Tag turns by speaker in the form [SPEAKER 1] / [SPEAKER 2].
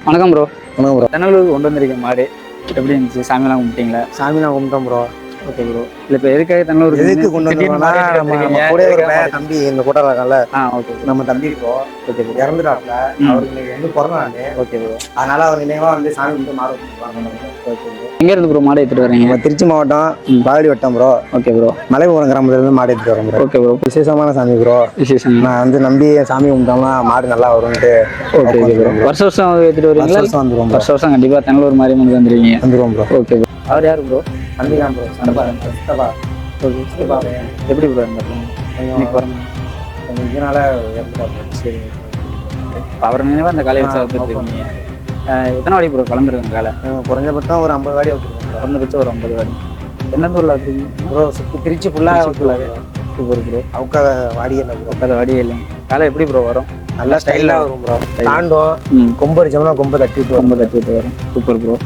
[SPEAKER 1] வணக்கம் ப்ரோ.
[SPEAKER 2] வணக்கம் ப்ரோ.
[SPEAKER 1] தென்னலூருக்கு கொண்டு வந்திருக்கேன் மாடு. எப்படி இருந்துச்சு? சாமியெல்லாம் கும்பிட்டீங்களா?
[SPEAKER 2] சாமிலாம் கும்பிட்டோம் ப்ரோ.
[SPEAKER 1] Okay bro. இல்லை இப்போ எதுக்காக தென்னலூருக்கு
[SPEAKER 2] எதுக்கு கொண்டு வந்தோம்னா நம்ம கூட ஒரு தம்பி இந்த கூட்டம் இருக்காங்கல்ல,
[SPEAKER 1] ஓகே
[SPEAKER 2] நம்ம தம்பி ப்ரோ.
[SPEAKER 1] Okay bro.
[SPEAKER 2] இறந்துட்டாப்ல. அவருக்கு இன்னைக்கு வந்து பிறந்த நாள்.
[SPEAKER 1] Okay bro.
[SPEAKER 2] அதனால அவர் நினைவா வந்து சாமி கும்பிட்டு மாடு கும்பிட்டுருக்காங்க.
[SPEAKER 1] Okay bro. எங்கே இருந்து ப்ரோ மாடு எடுத்துகிட்டு வரீங்க?
[SPEAKER 2] நம்ம திருச்சி மாவட்டம் பாலடி வட்டம் ப்ரோ.
[SPEAKER 1] Okay bro.
[SPEAKER 2] மலைபுரம் கிராமத்துலேருந்து மாடு எடுத்துட்டு வரோம் ப்ரோ.
[SPEAKER 1] Okay bro.
[SPEAKER 2] விசேஷமான சாமி ப்ரோ.
[SPEAKER 1] விசேஷம்.
[SPEAKER 2] நான் வந்து நம்பி சாமி கும்பிட்டோம்னா மாடு நல்லா வரும்ட்டு.
[SPEAKER 1] Okay okay bro. வருஷம் வருஷம் எடுத்துகிட்டு வரீங்களா?
[SPEAKER 2] வருஷம் வந்துடும்.
[SPEAKER 1] வருஷம் வருஷம் கண்டிப்பாக தென்னலூர் மாதிரி வந்து வந்துருவீங்க.
[SPEAKER 2] வந்துடுவோம் ப்ரோ.
[SPEAKER 1] Okay bro. அவர் யார் ப்ரோ?
[SPEAKER 2] தம்பி தான் ப்ரோ. சித்தப்பா.
[SPEAKER 1] எப்படி ப்ரோ இருந்தாலும் இன்னைக்கு வரணும்
[SPEAKER 2] கொஞ்சம் இதனால இறந்துட்டாப்ல.
[SPEAKER 1] சரி. அவர் நினைவாக அந்த காலையை வச்சு வந்துருக்கீங்க. எத்தனை வாடி ப்ரோ கலந்துருக்காங்க காலை?
[SPEAKER 2] குறைஞ்சபட்சம் ஒரு 50 வாடி வச்சுருக்கோம்.
[SPEAKER 1] குறைஞ்சபட்சம் ஒரு 50 வாடி. எந்த ஊரில் வச்சுருக்கீங்க
[SPEAKER 2] ப்ரோ? சுற்றி திருச்சி ஃபுல்லாக
[SPEAKER 1] சூப்பர் ப்ரோ.
[SPEAKER 2] அவுக்காத வாடியே இல்லை ப்ரோ.
[SPEAKER 1] உட்காத வாடியே இல்லைங்க. காலை எப்படி ப்ரோ வரும்?
[SPEAKER 2] நல்லா ஸ்டைலாக வரும் ப்ரோ. தாண்டும் கொம்பு அடிச்சோம்னா கொம்பை தட்டிட்டு
[SPEAKER 1] ரொம்ப தட்டி வரும். Super bro.